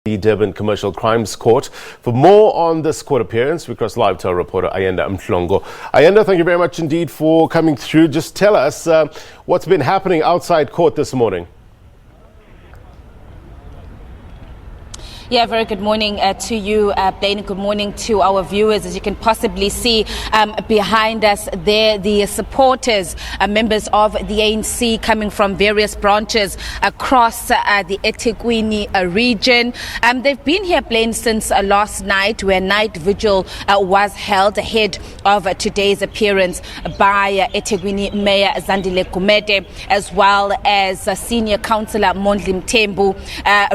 The Durban Commercial Crimes Court. For more on this court appearance, we cross live to our reporter Ayanda Mhlongo. Ayanda, thank you very much indeed for coming through. Just tell us what's been happening outside court this morning. Yeah, very good morning to you, Blaine. Good morning to our viewers. As you can possibly see behind us there, the supporters, members of the ANC coming from various branches across the eThekwini region. They've been here, Blaine, since last night, where night vigil was held ahead of today's appearance by eThekwini Mayor Zandile Gumede, as well as senior councillor Mondli Mthembu,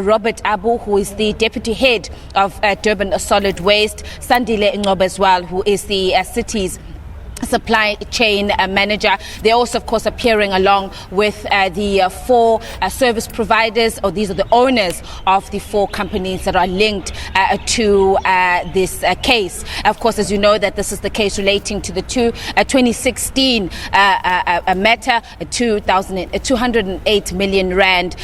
Robert Abu, who is the Deputy Head of Durban Solid Waste, Zandile as well, who is the city's supply chain manager. They're also, of course, appearing along with the four service providers, or these are the owners of the four companies that are linked to this case. Of course, as you know, that this is the case relating to the 2016 matter, 208 million rand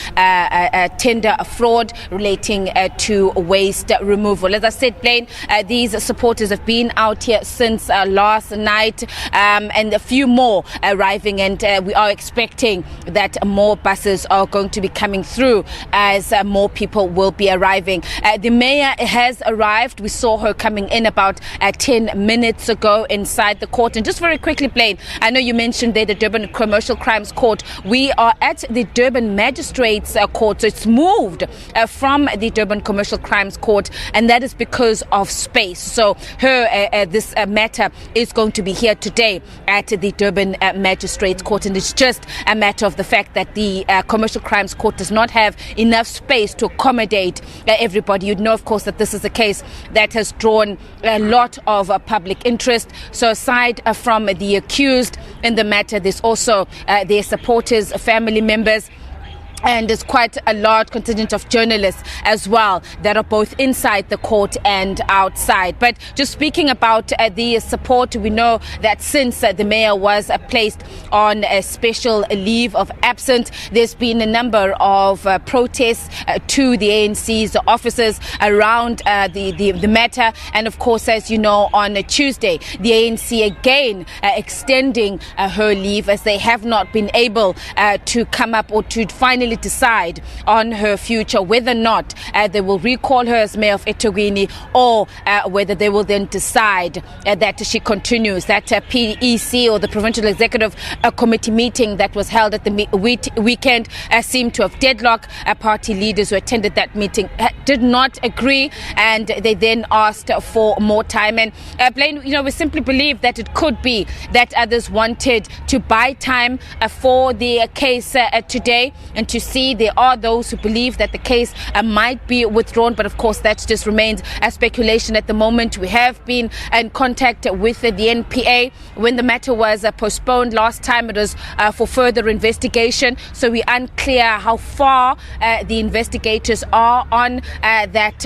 tender fraud relating to waste removal. As I said, Blaine, these supporters have been out here since last night. And a few more arriving, and we are expecting that more buses are going to be coming through as more people will be arriving. The mayor has arrived. We saw her coming in about 10 minutes ago inside the court. And just very quickly, Blaine, I know you mentioned there the Durban Commercial Crimes Court. We are at the Durban Magistrates Court, so it's moved from the Durban Commercial Crimes Court, and that is because of space. So this matter is going to be here today at the Durban Magistrates Court, and it's just a matter of the fact that the Commercial Crimes Court does not have enough space to accommodate everybody. You'd know, of course, that this is a case that has drawn a lot of public interest. So aside from the accused in the matter, there's also their supporters, family members, and there's quite a large contingent of journalists as well that are both inside the court and outside. But just speaking about the support, we know that since the mayor was placed on a special leave of absence, there's been a number of protests to the ANC's offices around the matter. And of course, as you know, on Tuesday, the ANC again extending her leave, as they have not been able to come up or to finally decide on her future, whether or not they will recall her as mayor of eThekwini, or whether they will then decide that she continues. That PEC, or the Provincial Executive Committee meeting that was held at the weekend seemed to have deadlocked. Party leaders who attended that meeting did not agree, and they then asked for more time. And Blaine, we simply believe that it could be that others wanted to buy time for the case today, and to see there are those who believe that the case might be withdrawn. But of course, that just remains a speculation at the moment. We have been in contact with the NPA when the matter was postponed last time. It was for further investigation, so we're unclear how far the investigators are on that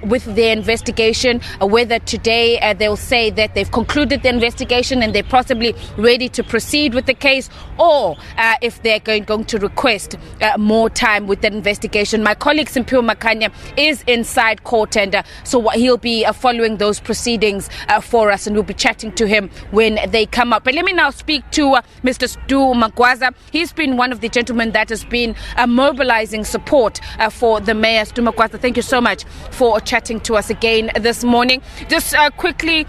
with their investigation, whether today they'll say that they've concluded the investigation and they're possibly ready to proceed with the case, or if they're going to request more time with that investigation. My colleague Simphiwe Makhanya is inside court, and so he'll be following those proceedings for us, and we'll be chatting to him when they come up. But let me now speak to Mr. Stu Magwaza. He's been one of the gentlemen that has been mobilizing support for the mayor. Stu Magwaza, thank you so much for chatting to us again this morning. Just quickly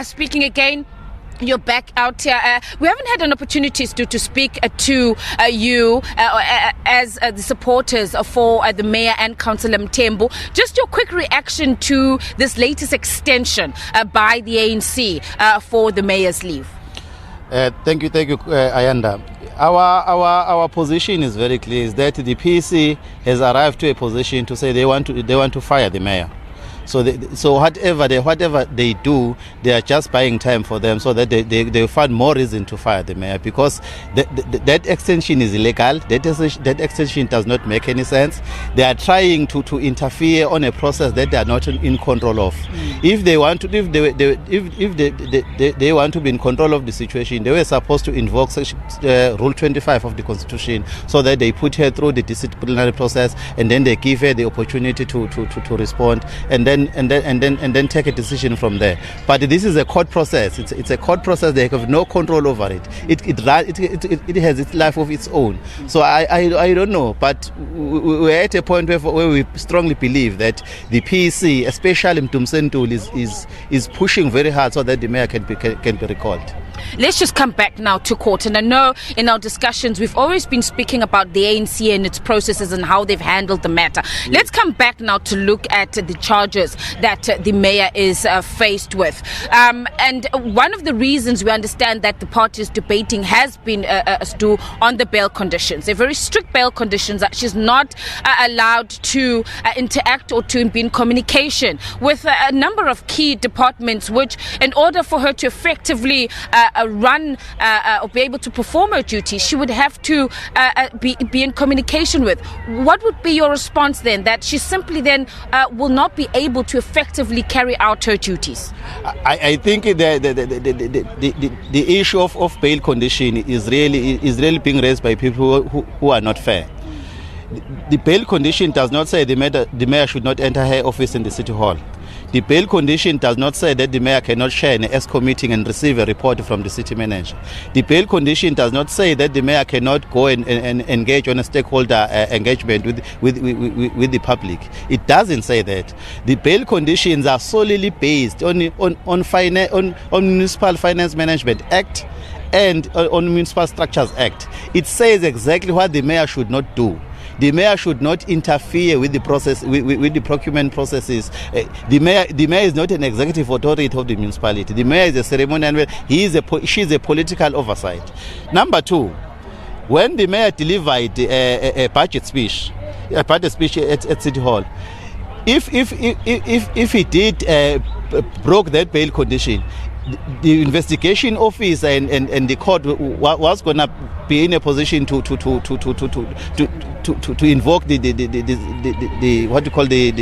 speaking again, you're back out here. We haven't had an opportunity to speak to you as the supporters for the mayor and Councillor Mthembu. Just your quick reaction to this latest extension by the ANC for the mayor's leave. Thank you, Ayanda. Our position is very clear: is that the PC has arrived to a position to say they want to fire the mayor. So whatever they do, they are just buying time for them, so that they find more reason to fire the mayor, because that extension is illegal. That extension does not make any sense. They are trying to interfere on a process that they are not in control of. If they want to, if they want to be in control of the situation, they were supposed to invoke Rule 25 of the Constitution, so that they put her through the disciplinary process, and then they give her the opportunity to respond, and then take a decision from there. But this is a court process. It's a court process. They have no control over it. It has its life of its own. So I don't know, but we're at a point where we strongly believe that the PEC, especially Mthembu, is pushing very hard so that the mayor can be recalled. Let's just come back now to court. And I know in our discussions we've always been speaking about the ANC and its processes and how they've handled the matter. Let's come back now to look at the charges that the mayor is faced with. And one of the reasons we understand that the party is debating has been on the bail conditions. They're very strict bail conditions, that she's not allowed to interact or to be in communication with a number of key departments, which in order for her to effectively run or be able to perform her duties, she would have to be in communication with. What would be your response then, that she simply then will not be able to effectively carry out her duties? I think the issue of bail condition is really being raised by people who are not fair. The bail condition does not say the mayor should not enter her office in the city hall. The bail condition does not say that the mayor cannot share an ESCO meeting and receive a report from the city manager. The bail condition does not say that the mayor cannot go and engage on a stakeholder engagement with the public. It doesn't say that. The bail conditions are solely based on Municipal Finance Management Act and on Municipal Structures Act. It says exactly what the mayor should not do. The mayor should not interfere with the process, with the procurement processes. The mayor is not an executive authority of the municipality. The mayor is a ceremonial. She's a political oversight. Number two, when the mayor delivered a budget speech at City Hall, if he did broke that bail condition, the investigation office and the court was going to be in a position to invoke the what you call the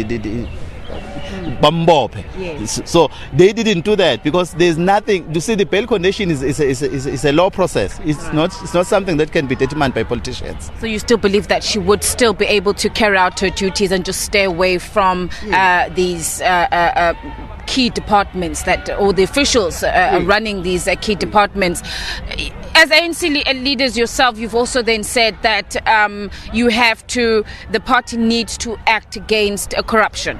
Bambob. Yes. So they didn't do that because there's nothing. You see, the bail condition is a law process. It's not something that can be determined by politicians. So you still believe that she would still be able to carry out her duties and just stay away from these key departments or the officials running these key departments? As ANC leaders yourself, you've also then said that the party needs to act against corruption.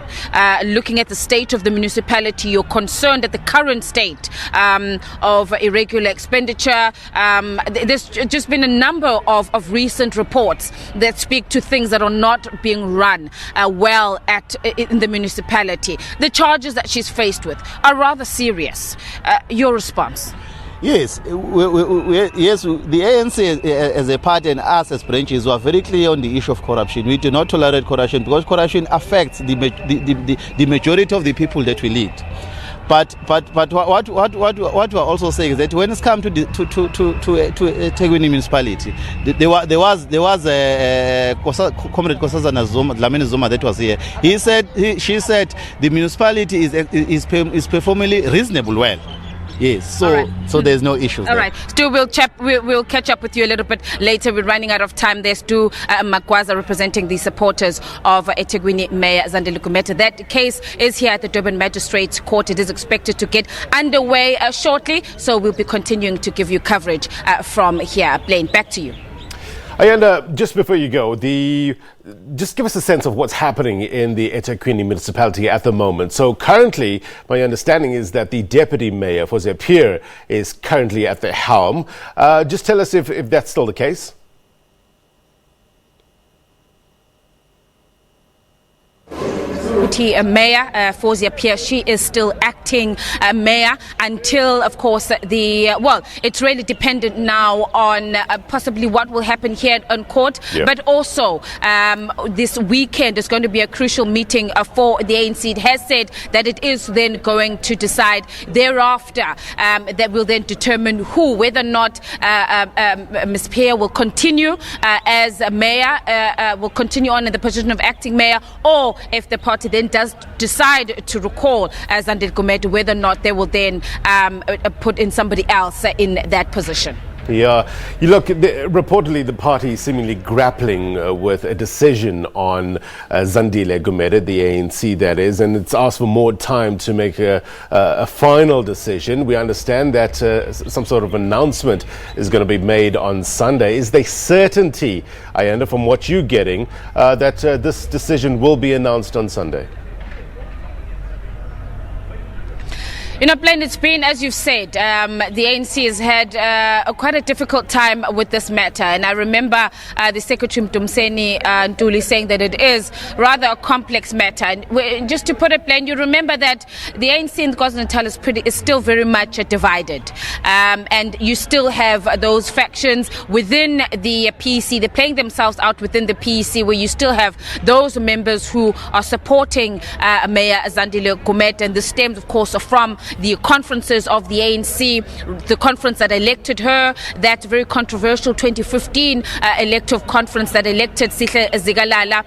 Looking at the state of the municipality, you're concerned at the current state of irregular expenditure. There's just been a number of recent reports that speak to things that are not being run well in the municipality. The charges that she's faced with are rather serious. Your response? Yes, yes. The ANC as a party and us as branches were very clear on the issue of corruption. We do not tolerate corruption because corruption affects the majority of the people that we lead. But what we're also saying is that when it's come to eThekwini municipality, there was a Comrade Nkosazana Dlamini Zuma that was here. She said the municipality is performing reasonably well. Yes, so there's no issues. All right, Stu, we'll catch up with you a little bit later. We're running out of time. There's Stu Magwaza representing the supporters of eThekwini Mayor Zandile Gumede. That case is here at the Durban Magistrates Court. It is expected to get underway shortly, so we'll be continuing to give you coverage from here. Blaine, back to you. And just before you go, just give us a sense of what's happening in the eThekwini municipality at the moment. So currently, my understanding is that the deputy mayor, Fozia Pierre, is currently at the helm. Just tell us if that's still the case. Mayor Fozia Pierre, she is still acting acting mayor until, of course, it's really dependent now on possibly what will happen here on court, but also this weekend is going to be a crucial meeting for the ANC. It has said that it is then going to decide thereafter that will then determine whether or not Ms. Pierre will continue as a mayor, will continue on in the position of acting mayor, or if the party then does decide to recall Zandile Gumede, whether or not they will then put in somebody else in that position. Yeah, you look, reportedly the party is seemingly grappling with a decision on Zandile Gumede, the ANC that is, and it's asked for more time to make a final decision. We understand that some sort of announcement is going to be made on Sunday. Is there certainty, Ayanda, from what you're getting, that this decision will be announced on Sunday? Blaine, it's been, as you've said, the ANC has had quite a difficult time with this matter. And I remember the Secretary Mtumseni Ntuli saying that it is rather a complex matter. And just to put it plain, you remember that the ANC in KwaZulu-Natal is still very much divided. And you still have those factions within the PEC. They're playing themselves out within the PEC, where you still have those members who are supporting Mayor Zandile Gumede. And this stems, of course, from the conferences of the ANC, the conference that elected her, that very controversial 2015 elective conference that elected Sihle Zikalala,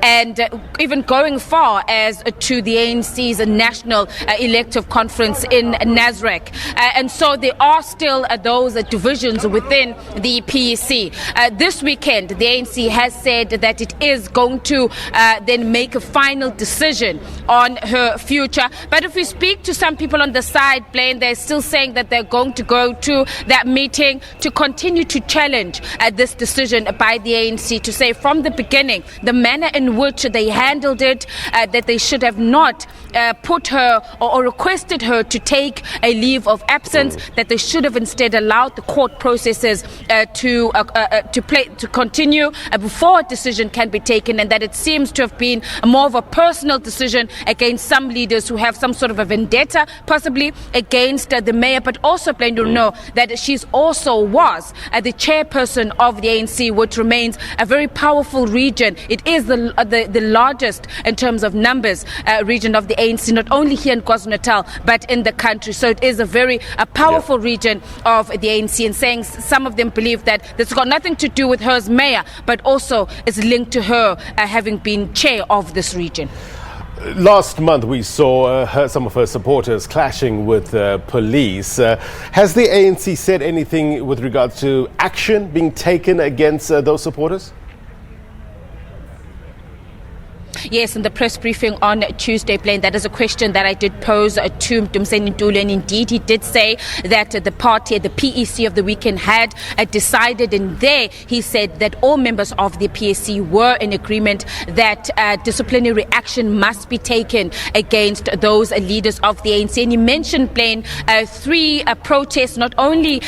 and even going far as to the ANC's national elective conference in Nasrec. And so there are still those divisions within the PEC. This weekend, the ANC has said that it is going to then make a final decision on her future. But if we speak to some people on the side, Blaine, they're still saying that they're going to go to that meeting to continue to challenge this decision by the ANC, to say from the beginning the manner in which they handled it, that they should have not put her or requested her to take a leave of absence, that they should have instead allowed the court processes to continue before a decision can be taken, and that it seems to have been more of a personal decision against some leaders who have some sort of a vendetta, possibly against the mayor, but also plain to know that she's also was the chairperson of the ANC, which remains a very powerful region. It is the largest in terms of numbers region of the ANC, not only here in KwaZulu-Natal but in the country. So it is a very powerful region of the ANC, and saying some of them believe that this has got nothing to do with her as mayor, but also is linked to her having been chair of this region. Last month we saw some of her supporters clashing with police. Has the ANC said anything with regards to action being taken against those supporters? Yes, in the press briefing on Tuesday, Blaine, that is a question that I did pose to Mtumseni Ntuli, and indeed he did say that the party, the PEC of the weekend, had decided, and there he said that all members of the PEC were in agreement that disciplinary action must be taken against those leaders of the ANC. And he mentioned, Blaine, 3 protests, not only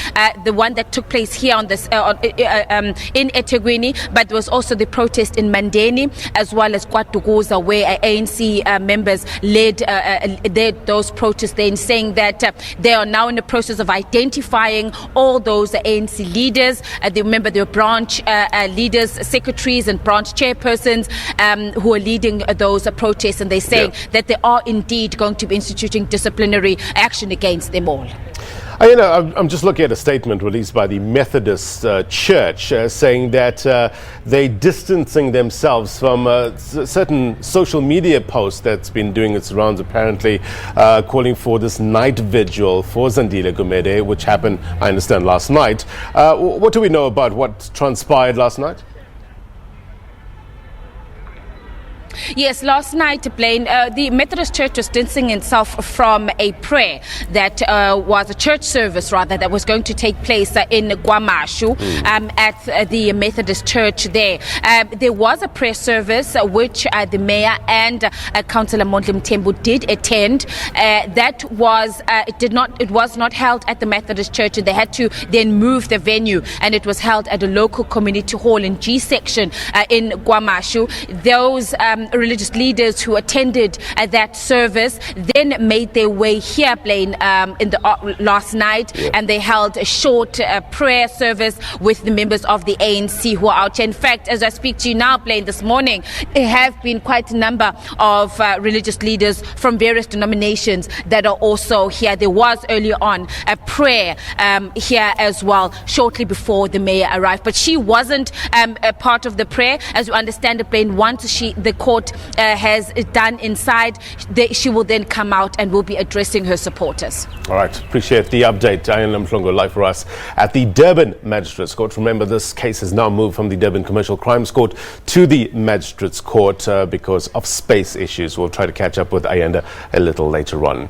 the one that took place here on this in eThekwini, but there was also the protest in Mandeni, as well as KwaDukuza, where ANC members led those protests, then saying that they are now in the process of identifying all those ANC leaders. Remember, there were branch leaders, secretaries and branch chairpersons who are leading those protests, and they're saying that they are indeed going to be instituting disciplinary action against them all. I'm just looking at a statement released by the Methodist Church saying that they're distancing themselves from certain social media posts that's been doing its rounds, apparently calling for this night vigil for Zandile Gumede, which happened, I understand, last night. What do we know about what transpired last night? Yes, last night, Blaine, the Methodist Church was distancing itself from a prayer that was a church service, rather, that was going to take place in KwaMashu at the Methodist Church there. There was a prayer service which the mayor and councillor Mondli Mthembu did attend. It was not held at the Methodist Church. They had to then move the venue, and it was held at a local community hall in G section in KwaMashu. Those religious leaders who attended that service then made their way here, Blaine, in the last night, and they held a short prayer service with the members of the ANC who are out here. In fact, as I speak to you now, Blaine, this morning, there have been quite a number of religious leaders from various denominations that are also here. There was earlier on a prayer here as well, shortly before the mayor arrived. But she wasn't a part of the prayer. As you understand it, Blaine, once the court has done inside, she will then come out and will be addressing her supporters. All right, appreciate the update. Ayanda Mhlongo live for us at the Durban Magistrates Court. Remember, this case has now moved from the Durban Commercial Crimes Court to the Magistrates Court because of space issues. We'll try to catch up with Ayanda a little later on.